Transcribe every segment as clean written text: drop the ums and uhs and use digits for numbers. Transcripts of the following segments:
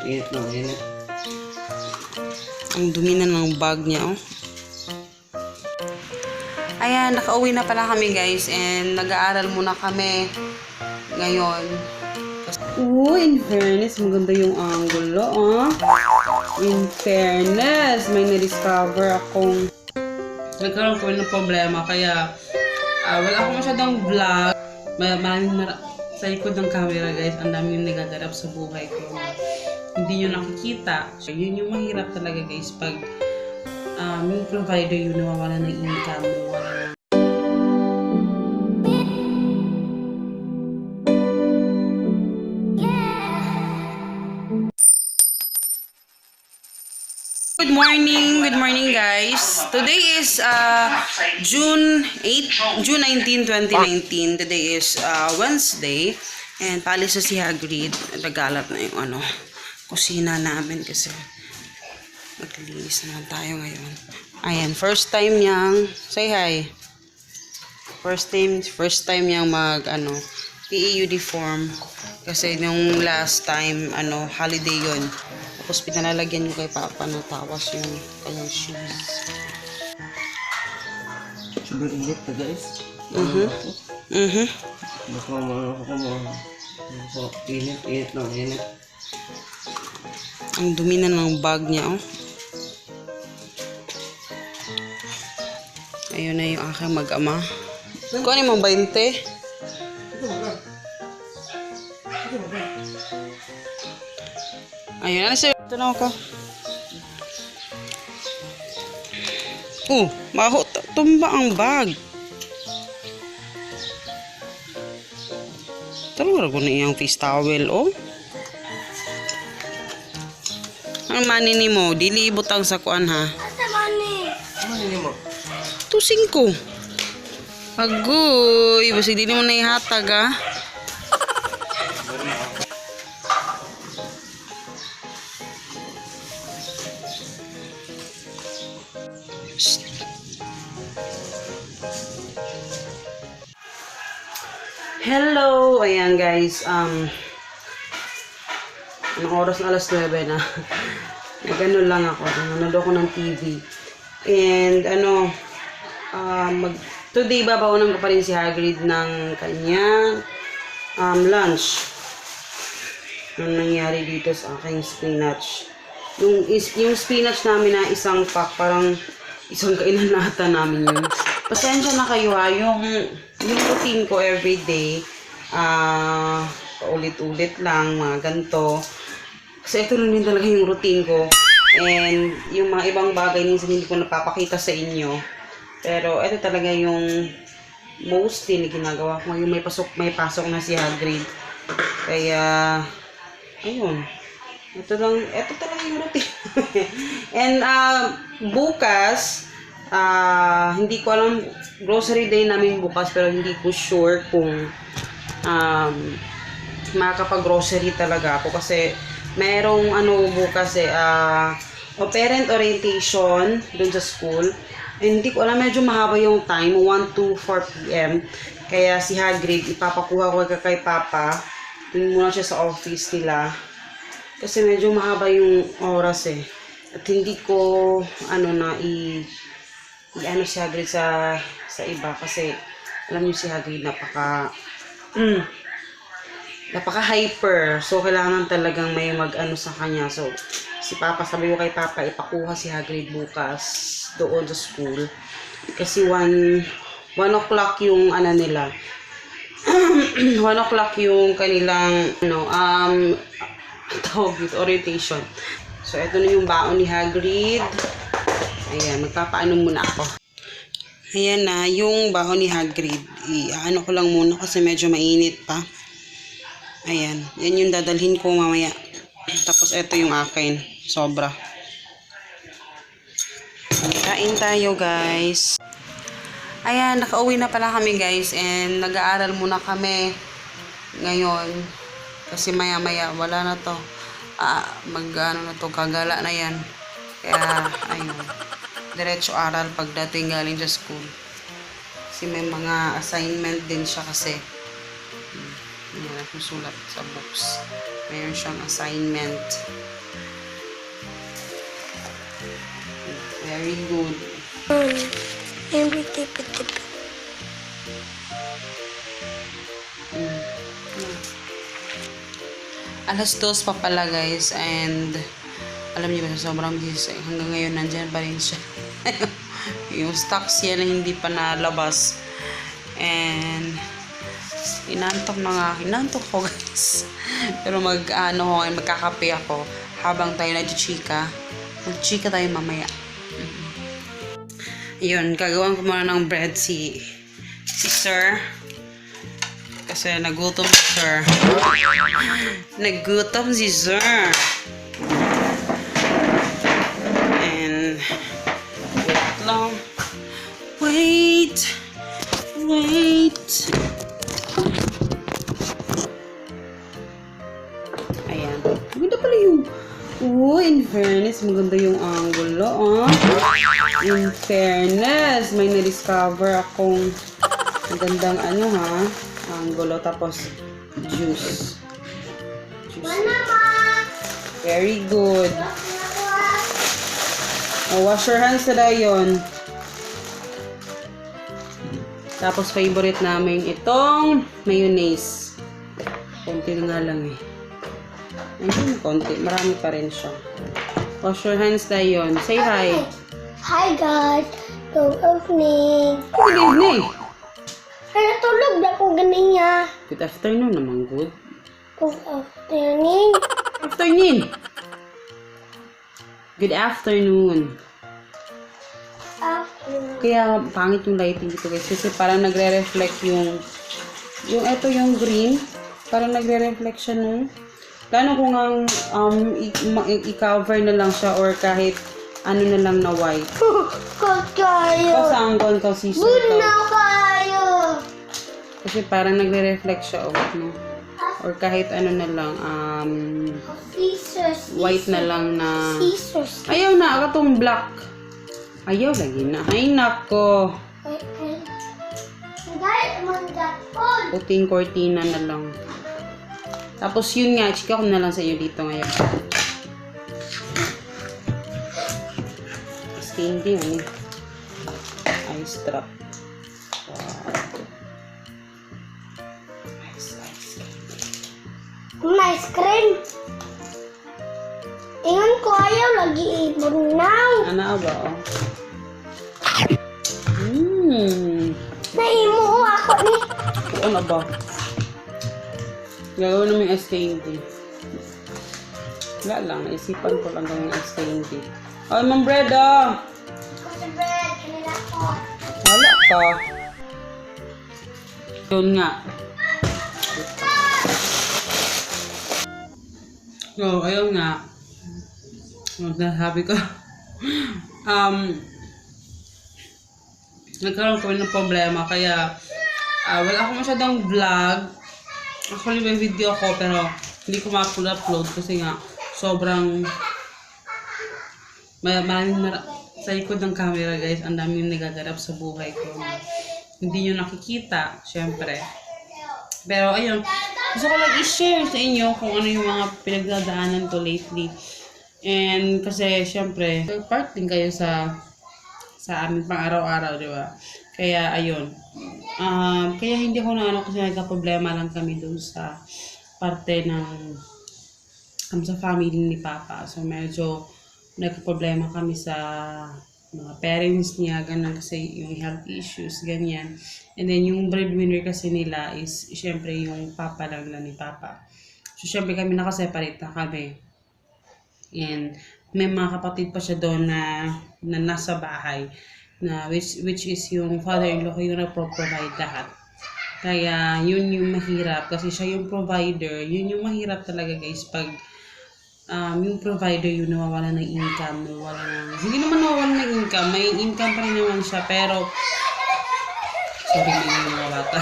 Init na, init. Ang dumi na ng bag niya, oh. Ayan, nakauwi na pala kami, guys. And nag-aaral muna kami ngayon. In fairness, maganda yung angulo, oh. In fairness, may na-discover akong nagkaroon kami ng problema. Kaya, wala akong masyadong vlog. Sa likod ng camera, guys, ang daming nagagarap sa buhay ko. Hindi nyo nakikita. So, yun yung mahirap talaga, guys, pag yung provider yung nawawala ng income mo, wala na. Good morning guys. Today is June 19, 2019. Today is Wednesday. And palis na si Hagrid. Nagalat na yung kusina namin kasi maglinis naman tayo ngayon. Ayan, first time niyang, say hi. First time niyang PE uniform. Kasi nung last time, holiday yun. Tapos pinalalagyan yung kay Papa na tawas yung kanyang shoes. Sobrang init na, guys. Baka init na, init. Ang dumi na ng bag niya, oh. Ayun na yung aking mag-ama. Kuha mo 20? Ayun na siya. Ito na ako. Maho. Tumba ang bag. Talaga ko na iyang face towel, oh. Ang manini mo, dili ibutang sa kuan, ha? Ano manini mo? 2.5. Agoy, basta dili mo na ihatag, ha? Hello! Ayan, guys. Anong oras na? Alas 9 na. Nag-ano lang ako. Nanonood ako ng TV. And, today, babaunan ko pa rin si Hagrid ng kanyang lunch. Ano nangyari dito sa aking spinach. Yung spinach namin na isang pack, parang isang kainan nata namin yun. Pasensya na kayo, ha. Yung routine ko everyday, paulit-ulit lang, mga ganito. Kasi ito lang din talaga yung routine ko. And yung mga ibang bagay, minsan hindi ko napapakita sa inyo. Pero ito talaga yung mostly na ginagawa ko. Yung may pasok na si Hagrid. Kaya, ayun. Ito talaga yung routine. And bukas, hindi ko alam, grocery day namin bukas, pero hindi ko sure kung makakapag-grocery talaga ako kasi merong bukas parent orientation dun sa school. And hindi ko alam, medyo mahaba yung time, 1 to 4 p.m. Kaya si Hagrid, ipapakuha ko kay Papa. Dun muna siya sa office nila. Kasi medyo mahaba yung oras eh. At hindi ko si Hagrid sa iba kasi alam niyo si Hagrid napaka hyper. So kailangan talagang may sa kanya. So si Papa, sabi ko kay Papa, ipakuha si Hagrid bukas doon sa school. Kasi 1 o'clock yung nila. 1 o'clock yung kanilang tawag dito, orientation. So ito na yung baon ni Hagrid. Ayan, magpapaano muna ako. Ayan na, yung baon ni Hagrid. Ko lang muna kasi medyo mainit pa. Ayan, yan yung dadalhin ko mamaya. Tapos ito yung akin, sobra. Kain tayo, guys. Ayan, nakauwi na pala kami, guys. And nag-aaral muna kami ngayon. Kasi maya-maya, wala na to. Kagala na yan. Kaya, ayun. Diretso aral pagdating galing sa school. Kasi may mga assignment din siya kasi. Yan, sulat sa books. Mayroon siyang assignment. Very good. Every tip. Alas 2 pa pala guys, and alam niyo ba sobrang busy. Hanggang ngayon nandyan pa rin siya. Yung stocks yan na hindi pa nalabas. And inantok ko guys. Pero magkakape ako habang tayo nagchichika. Magchichika tayo mamaya. Yun, gagawan ko muna ng bread si Sir. Kasi nagutom si Sir. Nagutom si Sir. And wait lang. Wait. Ayan. Maganda pala yung... Oh, in fairness, maganda yung angulo, ah. In fairness, may na-discover akong magandang angulo, tapos juice. Very good. Oh, wash your hands na yun. Tapos favorite namin itong mayonnaise. Konti na nga lang eh. Ayun, konti. Marami pa rin siya. Wash your hands na yun. Say hi. Hi guys. Good evening. Good evening. Ay, natulog na ko ganiya. Good afternoon naman, good. Good afternoon. Afternoon. Good afternoon. Kaya pangit yung lighting dito guys. Kasi parang nagre-reflect yung green. Parang nagre-reflect siya nung plano ko ngang i-cover na lang siya or kahit ano na lang na white. Kakayo. Pasanggon ka si Sir. Buna kayo. Kasi parang nagre-reflect siya no? Or kahit ano na lang white na lang na Scissors. ayaw na katong black. Ayaw lagi na. Ay nako. Puting cortina na lang. Tapos yun nga, chika ko na lang sa inyo dito ngayon. Hindi yun. Eye strap. Wow. Nice cream. Ingan ko ayaw lagi ibunaw. Ano ba? Naimo ako ni. Ano ba? Gagawin namin SKD. Wala lang. Naisipan ko lang gawin SKD. Ay, Ma'am Breda! Kasi bread, kanila ko. Wala ka. Yun nga. So, ayun nga. Sabi ko. Nagkaroon kami ng problema. Kaya, wala akong masyadong vlog. Actually, may video ko pero hindi ko ma-upload kasi nga sobrang maraming sa likod ng camera guys, ang daming nagaganap sa buhay ko. Hindi nyo nakikita, syempre. Pero ayun, gusto ko lang i-share sa inyo kung ano yung mga pinagdadaanan ko lately. And kasi syempre, part din kayo sa amin pang araw-araw, di ba? Kaya ayun. Kaya hindi ko na kasi nagka-problema lang kami dun sa parte ng sa family ni Papa. So medyo nagka-problema kami sa mga parents niya, ganun kasi yung health issues, ganyan. And then yung breadwinner kasi nila is syempre yung Papa lang na ni Papa. So syempre kami nakaseparate na kami. And may mga kapatid pa siya doon na nasa bahay. Na which is yung father-in-law ko yung nagpo-provide lahat. Kaya yun yung mahirap kasi siya yung provider. Yun yung mahirap talaga guys pag yung provider yung nawawala ng income, hindi naman nawawala ng income, may income pa rin naman siya pero sorry may mga bata.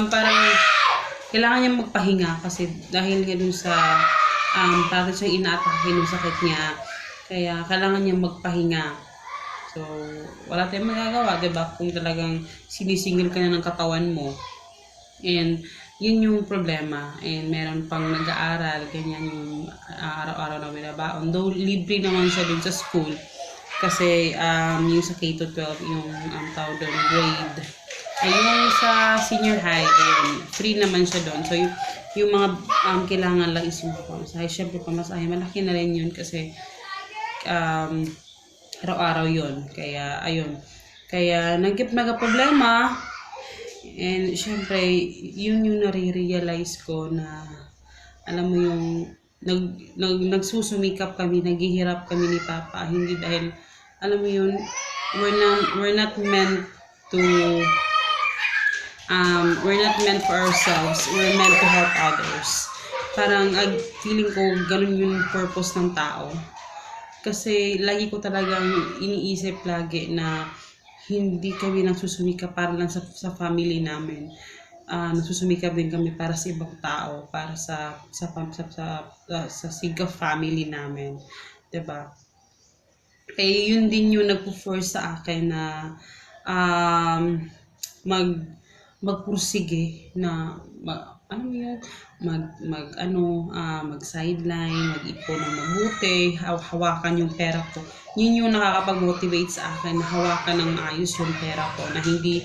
Parang kailangan niya magpahinga kasi dahil nga dun sa dati siyang ina-atake ng sakit niya kaya kailangan niya magpahinga. So, wala tayong magagawa, diba? Kung talagang sinisingil ka na ng katawan mo. And, yun yung problema. And, meron pang nag-aaral, ganyan yung araw-araw na binabaon. Though, libre naman siya dun sa school. Kasi yung sa K-12, yung tawag doon, grade. Ay, yung sa senior high, ayun, free naman siya doon. So, yung mga kailangan lang is yung pamasahe. Siyempre, pamasahe, malaki na rin yun kasi araw-araw yun. Kaya, ayun. Kaya, problema. And, siyempre, yun yung nare-realize ko na, alam mo yung, nagsusumikap kami, naghihirap kami ni Papa. Hindi dahil, alam mo yun, we're not meant to, we're not meant for ourselves. We're meant to help others. Parang, feeling ko, ganun yung purpose ng tao. Kasi, lagi ko talagang iniisip lagi na, hindi kami nagsusumikap para lang sa family namin. Nagsusumikap din kami para sa ibang tao, para sa Siga family namin. 'Di ba? Kaya yun din yung nagpo-force sa akin na magpursige na mag sideline, mag-ipon ng mabuti, hawakan yung pera ko. Yun yung nakakapag-motivate sa akin na hawakan ng ayos yung pera ko, na hindi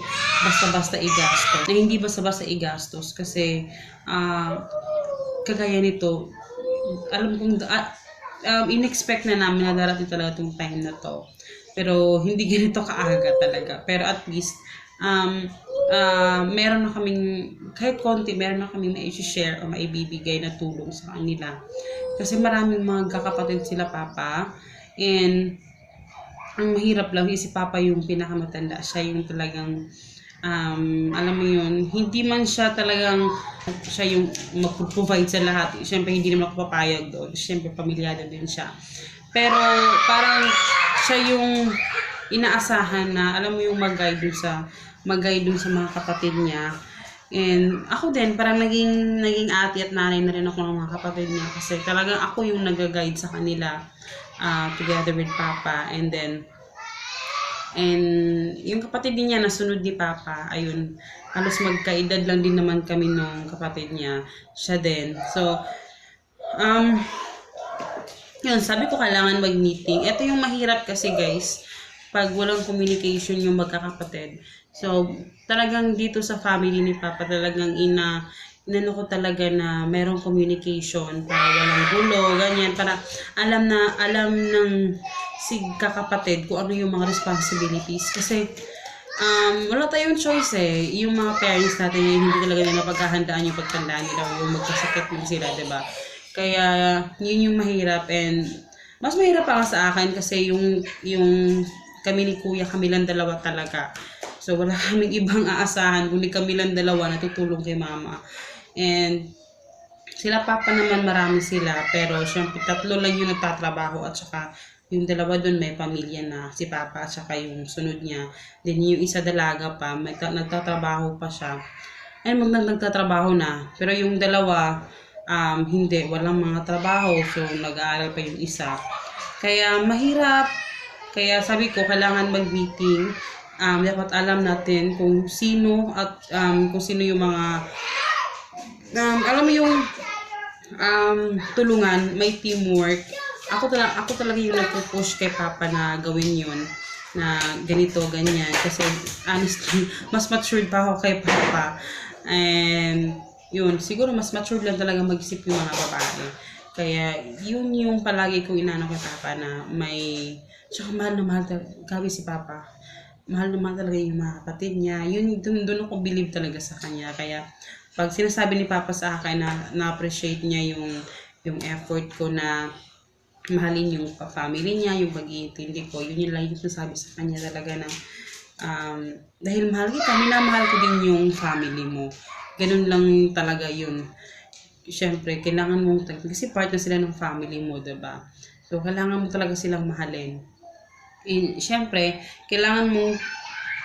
basta-basta igastos, kasi kagaya nito, alam kong in-expect na namin na darating talaga itong time na to, pero hindi ganito kaaga talaga. Pero at least meron na kaming, kahit konti, meron na kaming mai-share o maibibigay na tulong sa kanila. Kasi maraming mga kakapatid sila, Papa. And ang mahirap lang, si Papa yung pinakamatanda. Siya yung talagang, alam mo yun, hindi man siya talagang, siya yung mag-provide sa lahat. Siyempre, hindi naman ako papayag doon. Siyempre, pamilyado din siya. Pero, parang, siya yung inaasahan na, alam mo yung mag-guide dun sa mga kapatid niya. And ako din, parang naging ate at nanay na rin ako ng mga kapatid niya, kasi talagang ako yung nag-guide sa kanila together with Papa. And yung kapatid niya na sunod ni Papa, ayun, halos magkaedad lang din naman kami nung kapatid niya, siya din. So, yun, sabi ko kailangan mag-meeting. Ito yung mahirap kasi, guys, pag walang communication yung magkakapatid. So, talagang dito sa family ni Papa, talagang inano ko talaga na merong communication para walang gulo, ganyan, para alam ng kakapatid kung ano yung mga responsibilities. Kasi, wala tayong choice yung mga parents natin, hindi talaga nila paghahandaan yung pagtandaan nila, yung magkasakit din sila, diba? Kaya, yun yung mahirap. And, mas mahirap pa sa akin kasi yung kami ni Kuya, kami lang dalawa talaga. So, wala kaming ibang aasahan, kundi kami lang dalawa na tutulong kay Mama. And, sila Papa naman, marami sila. Pero, syempre, 3 lang yung nagtatrabaho, at saka yung dalawa doon may pamilya na, si Papa at saka yung sunod niya. Then, yung isa dalaga pa, nagtatrabaho pa siya. And, nagtatrabaho na. Pero yung dalawa, hindi, walang mga trabaho. So, nag-aaral pa yung isa. Kaya, mahirap. Kaya sabi ko, kailangan mag-meeting. Dapat alam natin kung sino at kung sino yung mga alam mo yung tulungan, may teamwork. Ako talaga yung nagpo-push kay Papa na gawin yun, na ganito, ganyan. Kasi honestly, mas matured pa ako kay Papa. And yun, siguro mas matured lang talaga mag-isip yung mga babae. Kaya yun yung palagi kong inano kay Papa, na may, tsaka mahal na mahal gabi si Papa. Mahal na mahal talaga yung mga kapatid niya. Yun, doon ako believe talaga sa kanya. Kaya pag sinasabi ni Papa sa akin na na-appreciate niya yung effort ko na mahalin yung family niya, yung pag-iintindi ko, yun yung lang yung sinasabi sa kanya talaga na dahil mahal kita, minamahal ko din yung family mo. Ganun lang talaga yun. Siyempre, kailangan mo, kasi part na sila ng family mo, diba? So, kailangan mo talaga silang mahalin. And, siyempre, kailangan mo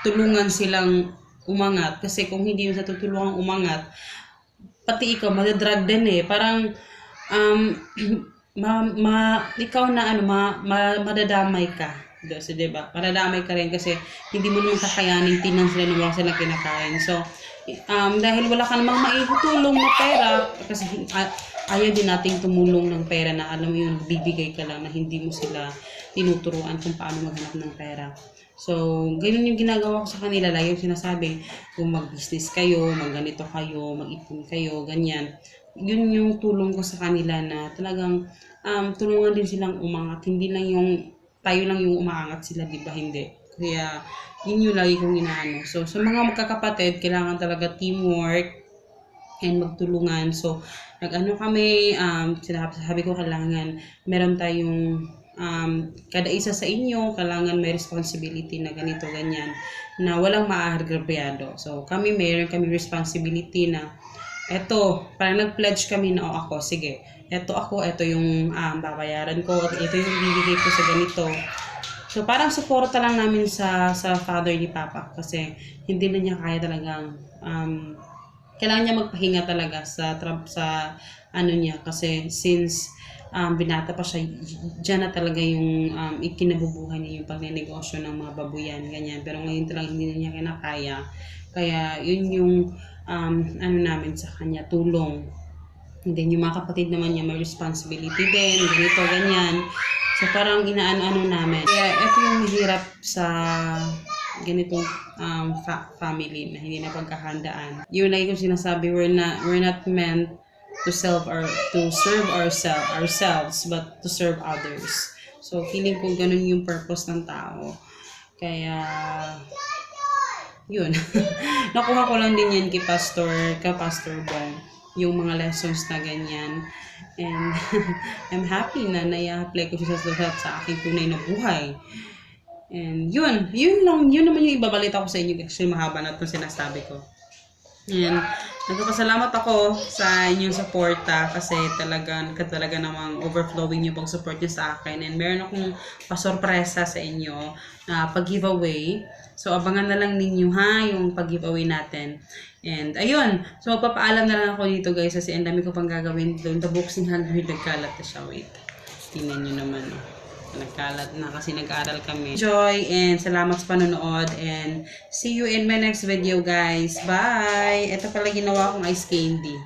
tulungan silang umangat. Kasi kung hindi mo sa tutulungan umangat, pati ikaw, madadrag din Parang, ikaw na, madadamay ka. So, diba? Madadamay ka rin kasi hindi mo naman kakayanin, tinan sila na wala silang kinakain. So, dahil wala ka namang maitutulong na pera, kasi ayaw din nating tumulong ng pera na alam mo yun, bibigay ka lang na hindi mo sila tinuturuan kung paano maghanap ng pera. So, ganun yung ginagawa ko sa kanila. Lagi yung sinasabi, kung mag-business kayo, magganito kayo, mag-ipon kayo, ganyan. Yun yung tulong ko sa kanila na talagang tulungan din silang umangat. Hindi lang yung tayo lang yung umaangat sila, di ba? Hindi. Kaya, yun yung lagi kong inaano. So, sa mga magkakapatid, kailangan talaga teamwork and magtulungan. So, nag-ano kami, sabi ko kailangan meron tayong kada isa sa inyo, kailangan may responsibility na ganito, ganyan, na walang maagrabyado. So, meron kami responsibility na eto, parang nag-pledge kami na ako, sige, eto yung babayaran ko, ito yung bibigay ko sa ganito. So, parang suporta lang namin sa father ni Papa kasi hindi na niya kaya talagang kailangan niya magpahinga talaga sa ano niya kasi since binata pa siya, dyan na talaga yung ikinabubuhay niya yung pagnenegosyo ng mga babuyan, ganyan. Pero ngayon talaga hindi na niya kinakaya. Kaya yun yung ano namin sa kanya, tulong. And then yung mga kapatid naman niya may responsibility din, ganito, ganyan. So parang inaano-ano namin. Kaya ito yung mahirap sa ganitong family na hindi na pagkahandaan. Yung like yung sinasabi, we're not meant to serve ourselves but to serve others. So feeling ko ganun yung purpose ng tao. Kaya yun. Nakuha ko lang din yan kay Pastor Bong, yung mga lessons na ganyan. And I'm happy na nai-apply ko siya sa aking tunay na buhay. And yun naman yung ibabalita ko sa inyo kasi mahaba na itong sinasabi ko. And nagpapasalamat ako sa inyong suporta kasi talaga namang overflowing yung pag-support niyo sa akin. And meron akong pasorpresa sa inyo na pag-giveaway. So abangan na lang ninyo yung pag-giveaway natin. And ayun, so magpapaalam na lang ako dito guys kasi ang dami ko pang gagawin doon. The books ni Hagrid, nagkalat na siya. Wait, tingnan nyo naman. Nagkalat na kasi nag-aaral kami. Enjoy and salamat sa panonood and see you in my next video guys. Bye! Ito pala ginawa kong ice candy.